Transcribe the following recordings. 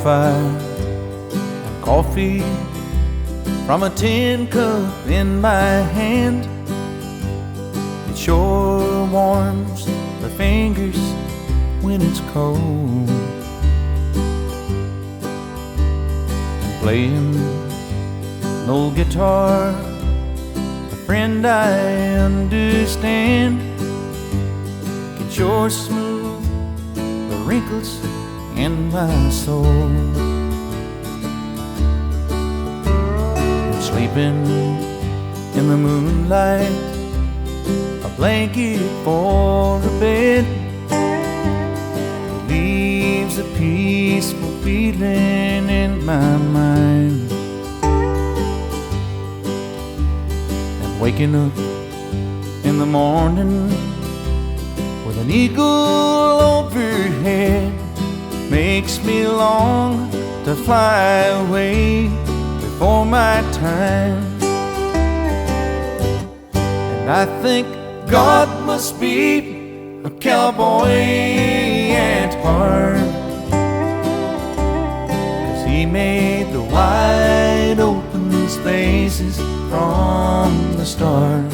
fire, and coffee from a tin cup in my hand. It sure warms the fingers when it's cold. And playing an old guitar, a friend I understand, can sure smooth the wrinkles in my soul. And sleeping in the moonlight, a blanket for a bed, leaves a peaceful feeling in my mind. And waking up in the morning with an eagle overhead makes me long to fly away before my time. And I think God must be a cowboy at heart, 'cause he made the wide open spaces from the start.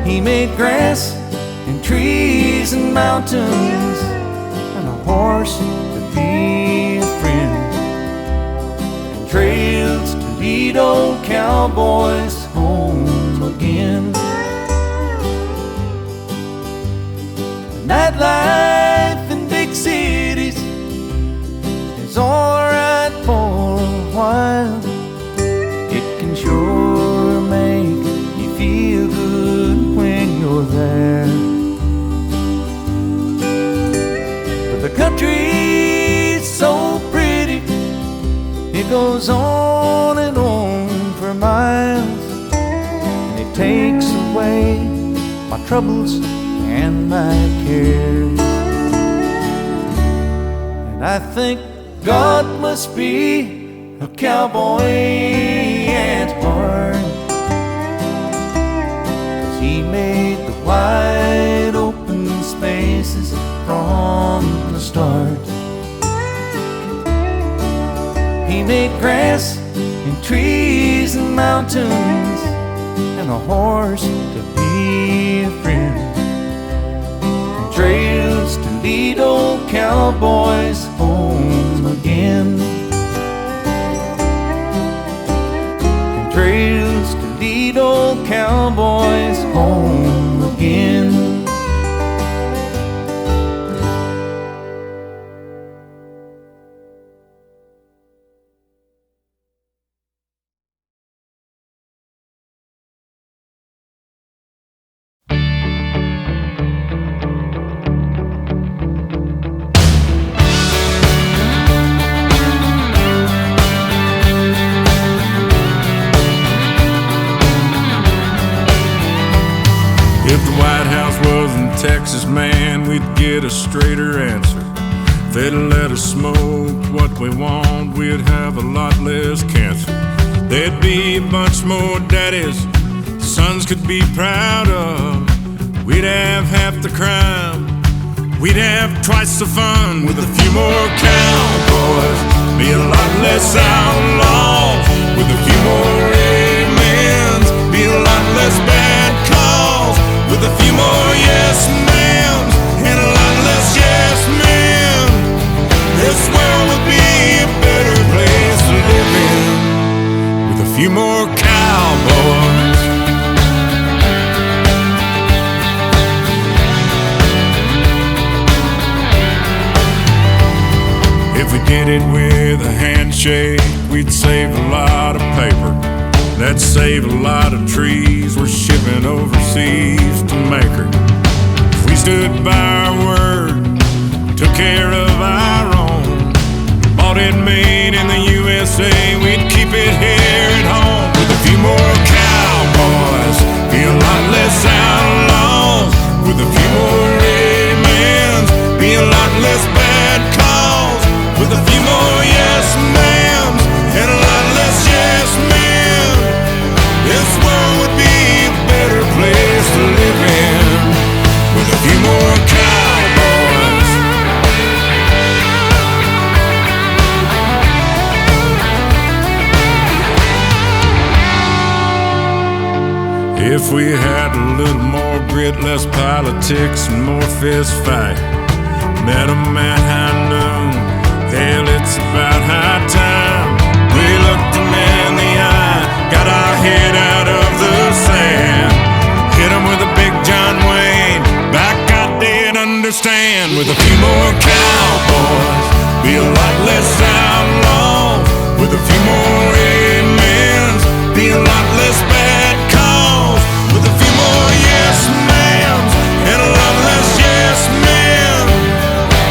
He made grass and trees and mountains, and a horse to be a friend, and trails to lead old cowboys home again. Nightlife in big cities is alright for a while. It can sure make you feel good when you're there. But the country's so pretty, it goes on and on for miles, and it takes away my troubles and my cares. And I think God must be a cowboy at heart, 'cause he made the wide open spaces from the start. He made grass and trees and mountains, and a horse to be a friend, trails to lead old cowboys home again. And trails to lead old cowboys home again. If the White House was in Texas, man, we'd get a straighter answer. If they'd let us smoke what we want, we'd have a lot less cancer. There'd be a bunch more daddies sons could be proud of. We'd have half the crime, we'd have twice the fun. With a few more cowboys, be a lot less outlaws. With a few more amens, be a lot less bad calls. With a few more yes ma'ams and a lot less yes men, this world would be a better place to live in. With a few more cowboys. If we did it with a handshake, we'd save a lot of paper. That'd save a lot of trees we're shipping overseas to make her. If we stood by our word, took care of our own, bought it made in the USA, we'd keep it here at home. With a few more cowboys, be a lot less outlaws. With a few more amens, be a lot less bad calls. With a few more yes ma'ams and a lot less yes men, this world would be a better place to live in. With a few more cowboys. If we had a little more grit, less politics, and more fist fight. Met a man high noon, hell, it's about high time. We looked him in the eye, got our head out of the sand. Hit him with a big John Wayne, back I did understand. With a few more cowboys, be a lot less outlaw. With a few more amens, be a lot less bad calls. With a few more yes ma'ams, and a lot less yes men,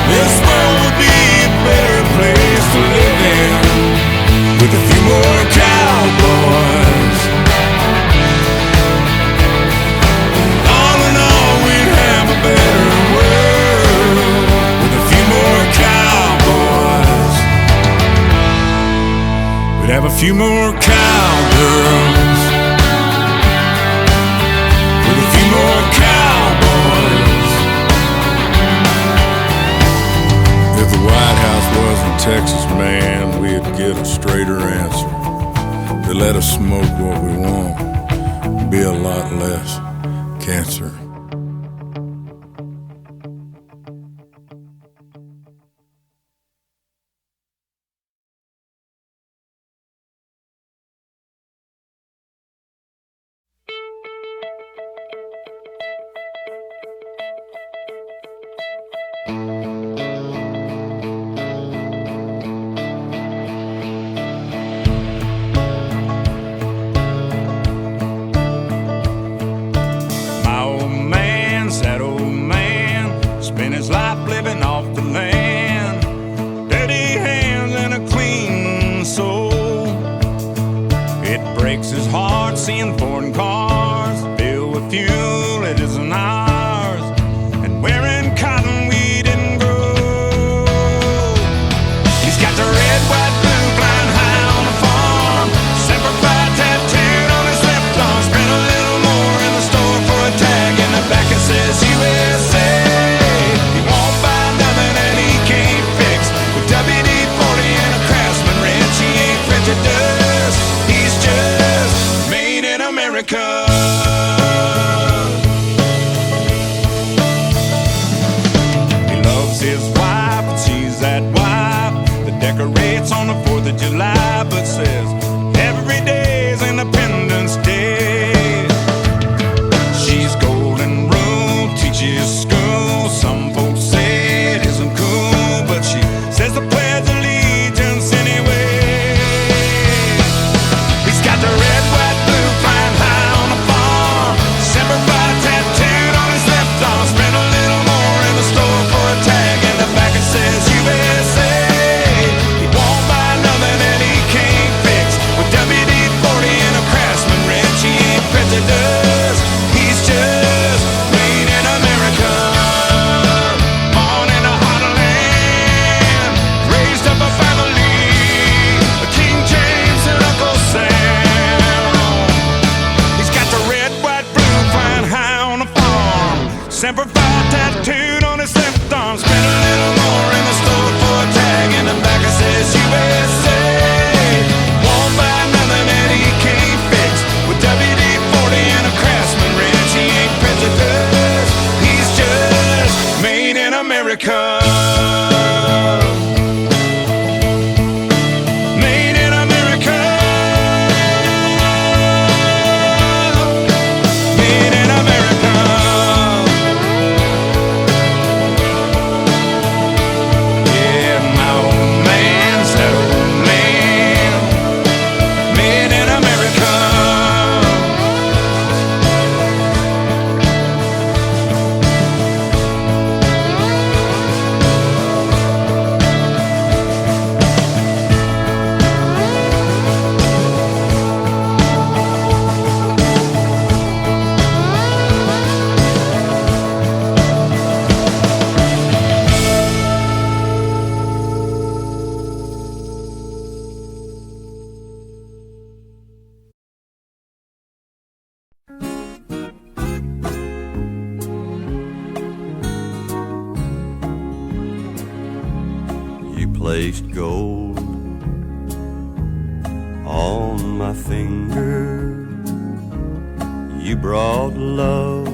this world would be a better place to live in. With a few more cowboys, all in all we'd have a better world. With a few more cowboys, we'd have a few more cowgirls. With a few more cowboys. If the White House wasn't Texas, man, we'd get a straighter answer. They let us smoke what we want, be a lot less cancer. placed gold on my finger. You brought love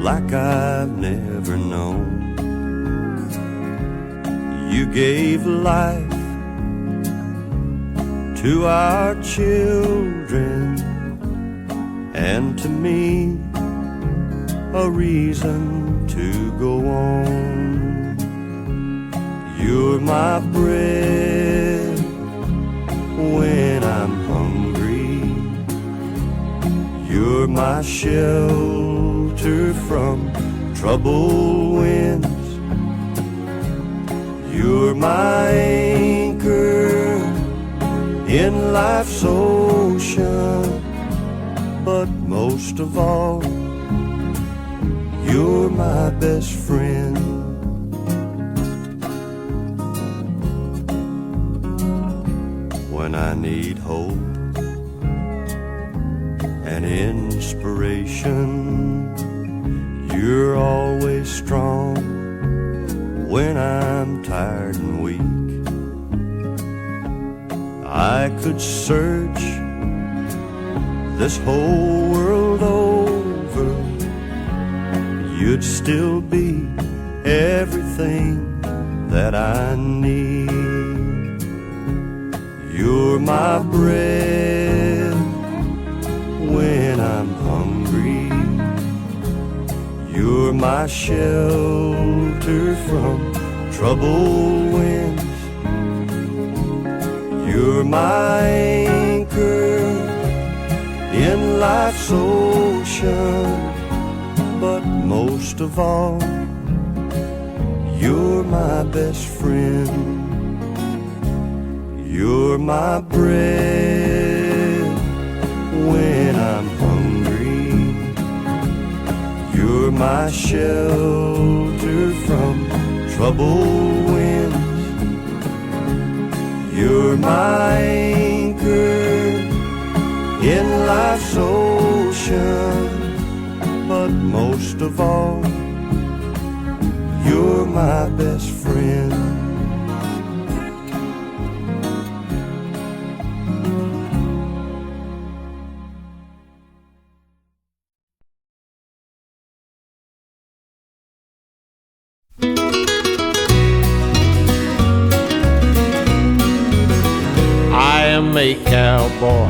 like I've never known. You gave life to our children, and to me a reason to go on. You're my bread when I'm hungry. You're my shelter from troubled winds. You're my anchor in life's ocean. But most of all, you're my best friend. When I need hope and inspiration, you're always strong when I'm tired and weak. I could search this whole world over, you'd still be everything that I need. You're my bread when I'm hungry. You're my shelter from troubled winds. You're my anchor in life's ocean. But most of all, you're my best friend. You're my bread when I'm hungry. You're my shelter from troubled winds. You're my anchor in life's ocean. But most of all, you're my best friend. I am a cowboy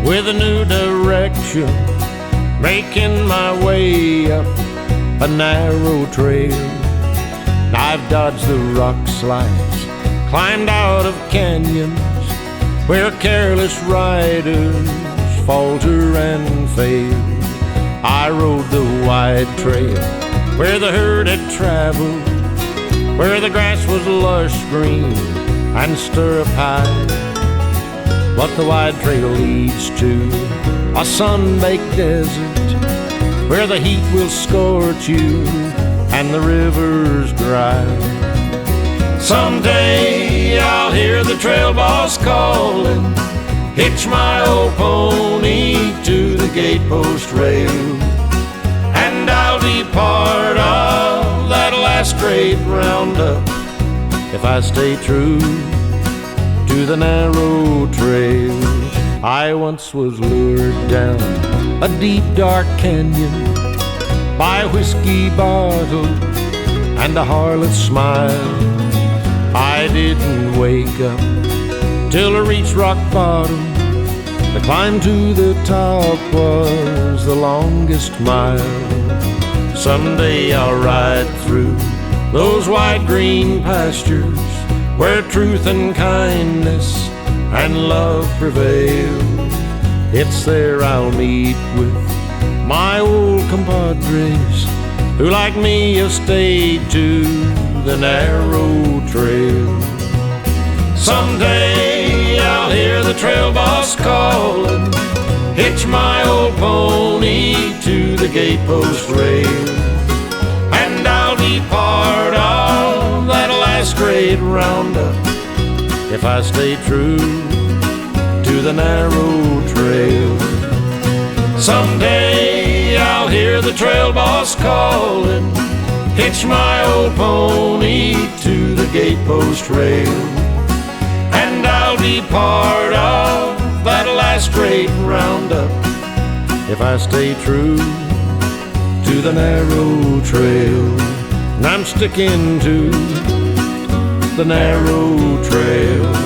with a new direction, making my way up a narrow trail. I've dodged the rock slides, climbed out of canyons where careless riders falter and fail. I rode the wide trail where the herd had traveled, where the grass was lush green and stirrup high. But the wide trail leads to a sun-baked desert where the heat will scorch you and the river's dry. Someday I'll hear the trail boss calling, hitch my old pony to the gatepost rail, and I'll be part of that last great roundup if I stay true to the narrow trail. I once was lured down a deep dark canyon by a whiskey bottle and a harlot's smile. I didn't wake up till I reached rock bottom. The climb to the top was the longest mile. Someday I'll ride through those wide green pastures where truth and kindness and love prevail. It's there I'll meet with my old compadres who like me have stayed to the narrow trail. Someday I'll hear the trail boss calling, hitch my old pony to the gatepost rail, and I'll be part of that last great roundup if I stay true to the narrow trail. Someday I'll hear the trail boss calling, hitch my old pony to the gatepost rail, and I'll be part of that last great roundup if I stay true to the narrow trail. And I'm sticking to the narrow trail.